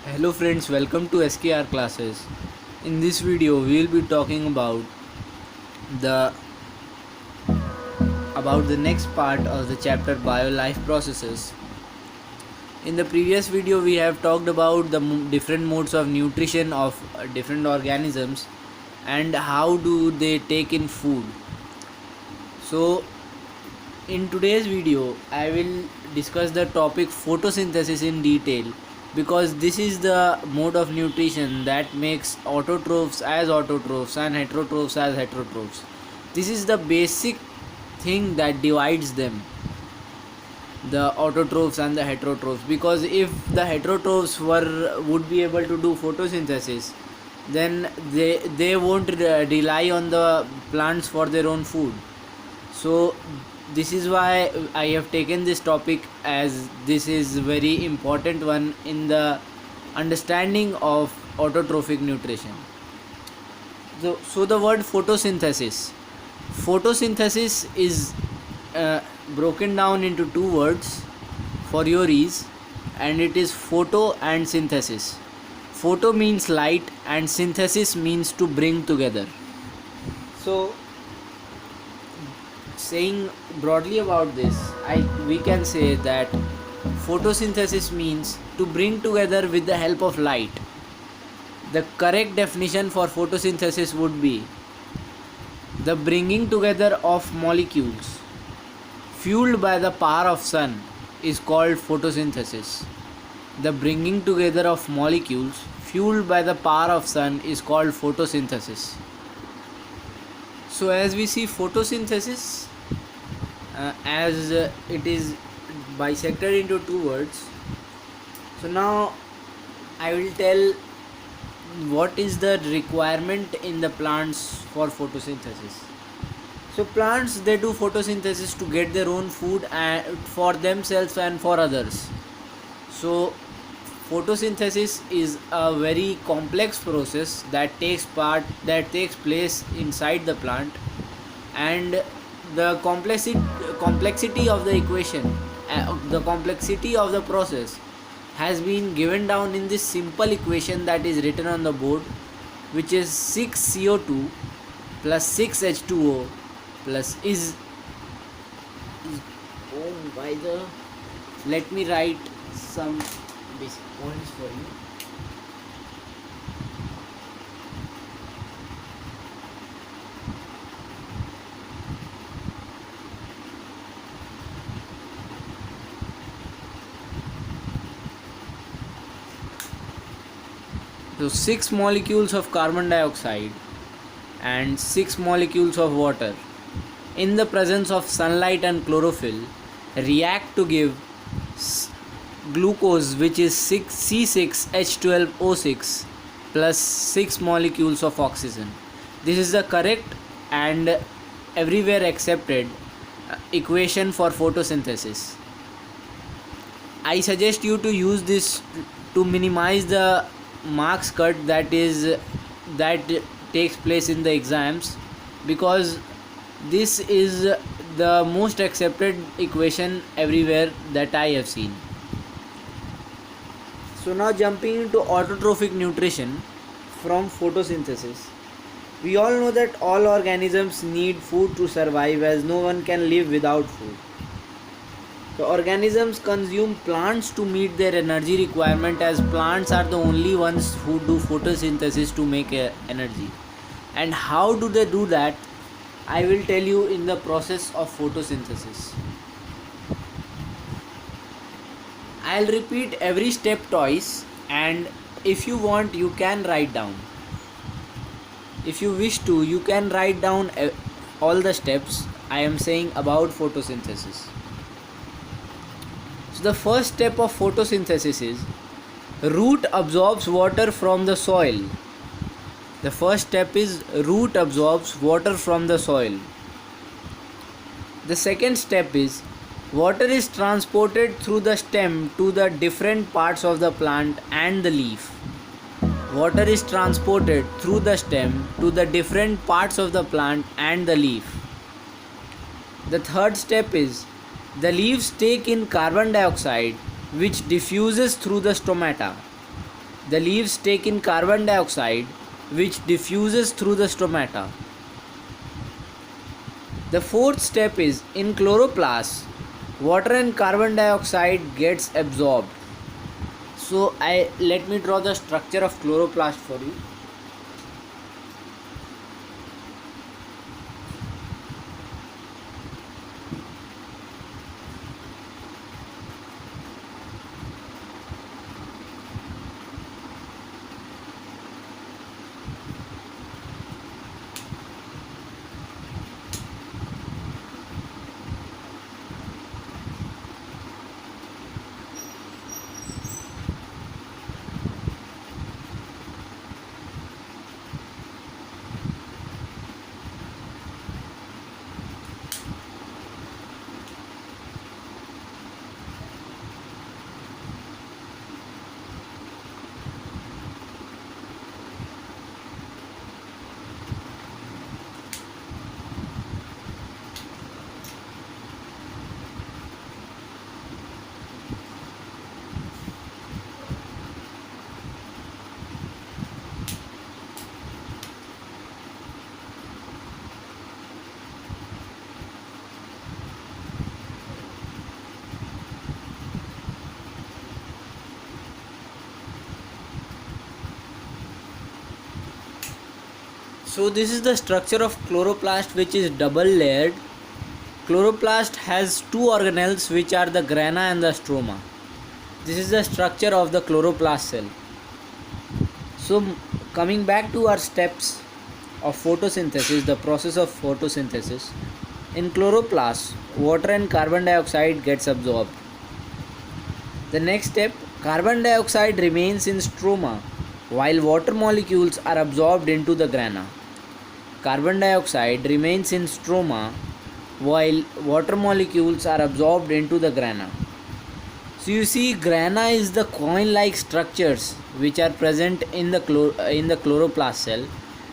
Hello friends, welcome to SKR classes. In this video, we will be talking the the next part of the chapter Bio Life Processes. In the previous video, we have talked about the different modes of nutrition of different organisms and how do they take in food. So, in today's video, I will discuss the topic photosynthesis in detail because this is the mode of nutrition that makes autotrophs as autotrophs and heterotrophs as heterotrophs. This is the basic thing that divides them, the autotrophs and the heterotrophs, because if the heterotrophs would be able to do photosynthesis, then they won't rely on the plants for their own food. So this is why I have taken this topic, as this is very important one in the understanding of autotrophic nutrition. So the word photosynthesis is broken down into two words for your ease, and it is photo and synthesis. Photo means light and synthesis means to bring together. So saying broadly about this, we can say that photosynthesis means to bring together with the help of light. The correct definition for photosynthesis would be the bringing together of molecules fueled by the power of sun is called photosynthesis. The bringing together of molecules fueled by the power of sun is called photosynthesis. So as we see photosynthesis, as it is bisected into two words. So now I will tell what is the requirement in the plants for photosynthesis. So plants, they do photosynthesis to get their own food and for themselves and for others. So photosynthesis is a very complex process that takes place inside the plant, and the complexity of the equation, the complexity of the process has been given down in this simple equation that is written on the board, which is 6CO2 plus 6H2O plus oh by the let me write some basic points for you. So 6 molecules of carbon dioxide and 6 molecules of water in the presence of sunlight and chlorophyll react to give glucose, which is C6H12O6 plus 6 molecules of oxygen. This is the correct and everywhere accepted equation for photosynthesis. I suggest you to use this to minimize the marks cut that takes place in the exams, because this is the most accepted equation everywhere that I have seen. So now jumping into autotrophic nutrition from photosynthesis. We all know that all organisms need food to survive, as no one can live without food. The organisms consume plants to meet their energy requirement, as plants are the only ones who do photosynthesis to make energy. And how do they do that? I will tell you in the process of photosynthesis. I'll repeat every step twice, and if you want, you can write down. If you wish to, you can write down all the steps I am saying about photosynthesis. So the first step of photosynthesis is root absorbs water from the soil. The first step is root absorbs water from the soil. The second step is water is transported through the stem to the different parts of the plant and the leaf. Water is transported through the stem to the different parts of the plant and the leaf. The third step is the leaves take in carbon dioxide, which diffuses through the stomata. The leaves take in carbon dioxide, which diffuses through the stomata. The fourth step is in chloroplast, water and carbon dioxide gets absorbed. So I let me draw the structure of chloroplast for you. So this is the structure of chloroplast, which is double layered. Chloroplast has two organelles, which are the grana and the stroma. This is the structure of the chloroplast cell. So coming back to our steps of photosynthesis, the process of photosynthesis. In chloroplast, water and carbon dioxide gets absorbed. The next step, carbon dioxide remains in stroma while water molecules are absorbed into the grana. Carbon dioxide remains in stroma while water molecules are absorbed into the grana. So you see, grana is the coin-like structures which are present in the chloroplast cell,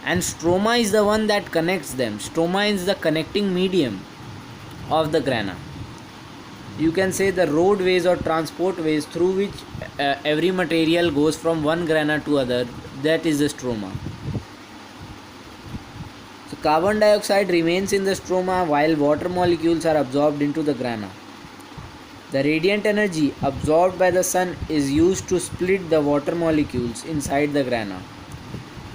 and stroma is the one that connects them. Stroma is the connecting medium of the grana. You can say the roadways or transport ways through which every material goes from one grana to other. That is the stroma. So carbon dioxide remains in the stroma while water molecules are absorbed into the grana. The radiant energy absorbed by the sun is used to split the water molecules inside the grana.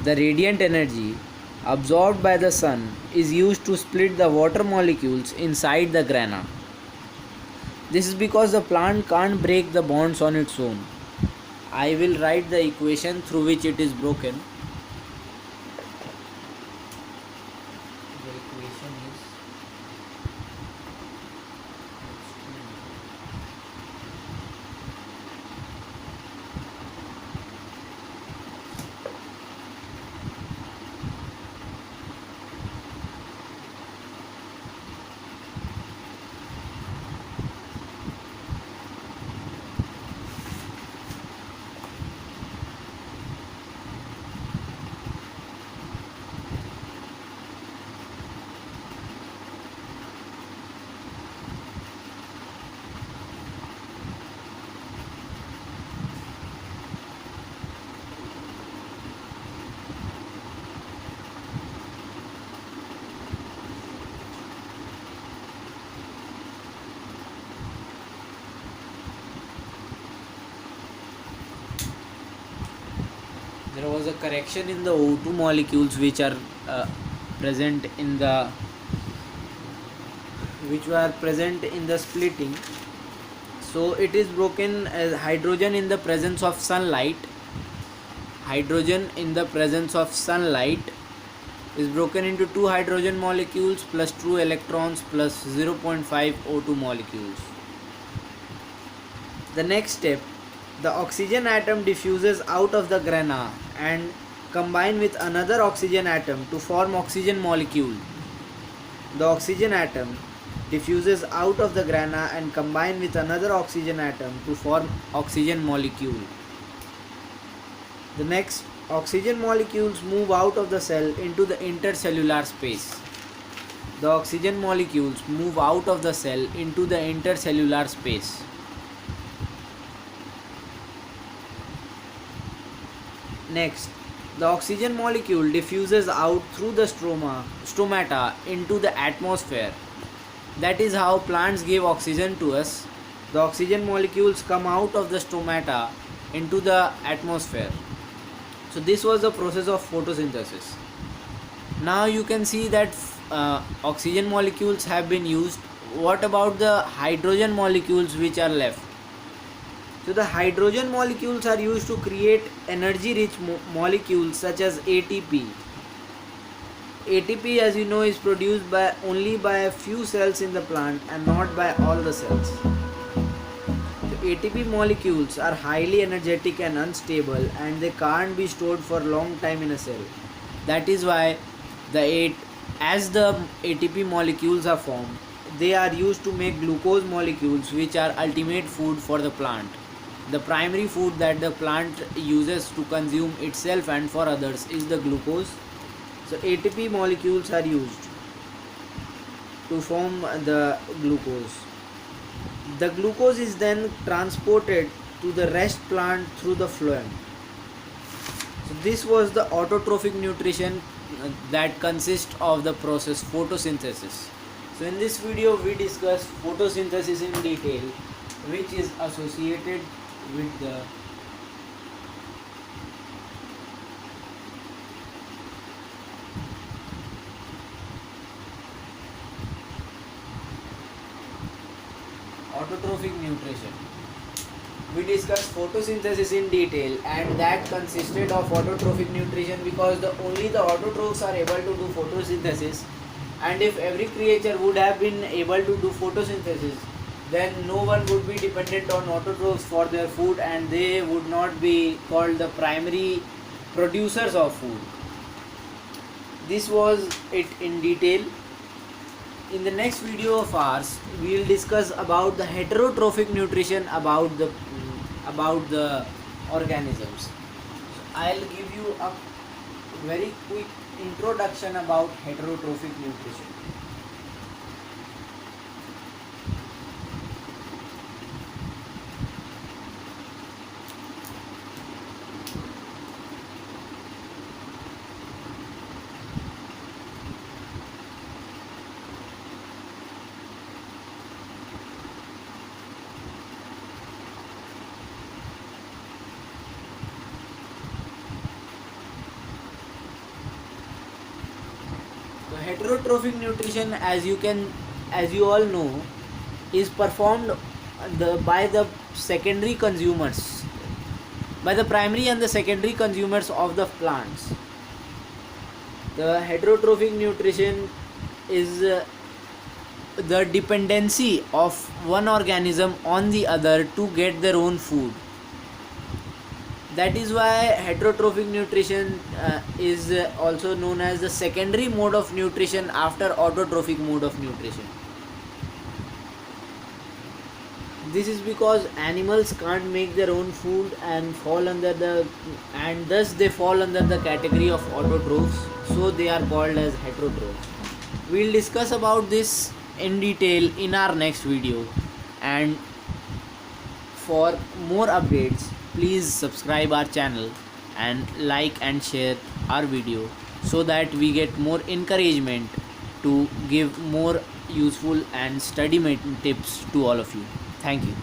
The radiant energy absorbed by the sun is used to split the water molecules inside the grana. This is because the plant can't break the bonds on its own. I will write the equation through which it is broken. The equation is there was a correction in the O2 molecules which are present in the splitting. So it is broken as hydrogen in the presence of sunlight. Hydrogen in the presence of sunlight is broken into two hydrogen molecules plus 2 electrons plus 0.5 O2 molecules. The next step, the oxygen atom diffuses out of the grana and combine with another oxygen atom to form oxygen molecule. The oxygen atom diffuses out of the grana and combine with another oxygen atom to form oxygen molecule. The next, oxygen molecules move out of the cell into the intercellular space. The oxygen molecules move out of the cell into the intercellular space. Next, the oxygen molecule diffuses out through the stomata into the atmosphere. That is how plants give oxygen to us. The oxygen molecules come out of the stomata into the atmosphere. So this was the process of photosynthesis. Now you can see that oxygen molecules have been used. What about the hydrogen molecules which are left? So the hydrogen molecules are used to create energy rich molecules such as ATP. ATP, as you know, is produced by only by a few cells in the plant and not by all the cells. So ATP molecules are highly energetic and unstable, and they can't be stored for a long time in a cell. That is why as the ATP molecules are formed, they are used to make glucose molecules, which are ultimate food for the plant. The primary food that the plant uses to consume itself and for others is the glucose. So ATP molecules are used to form the glucose. The glucose is then transported to the rest plant through the phloem. So this was the autotrophic nutrition that consists of the process photosynthesis. So in this video we discussed photosynthesis in detail, which is associated with the autotrophic nutrition. We discussed photosynthesis in detail, and that consisted of autotrophic nutrition because only the autotrophs are able to do photosynthesis, and if every creature would have been able to do photosynthesis, then no one would be dependent on autotrophs for their food, and they would not be called the primary producers of food. This was it in detail. In the next video of ours, we will discuss about the heterotrophic nutrition about the organisms. So I'll give you a very quick introduction about heterotrophic nutrition. Heterotrophic nutrition, as you all know, is performed by the secondary consumers, by the primary and the secondary consumers of the plants. The heterotrophic nutrition is the dependency of one organism on the other to get their own food. That is why heterotrophic nutrition is also known as the secondary mode of nutrition after autotrophic mode of nutrition. This is because animals can't make their own food and thus they fall under the category of autotrophs, so they are called as heterotrophs. We'll discuss about this in detail in our next video, and for more updates, please subscribe our channel and like and share our video so that we get more encouragement to give more useful and study tips to all of you. Thank you.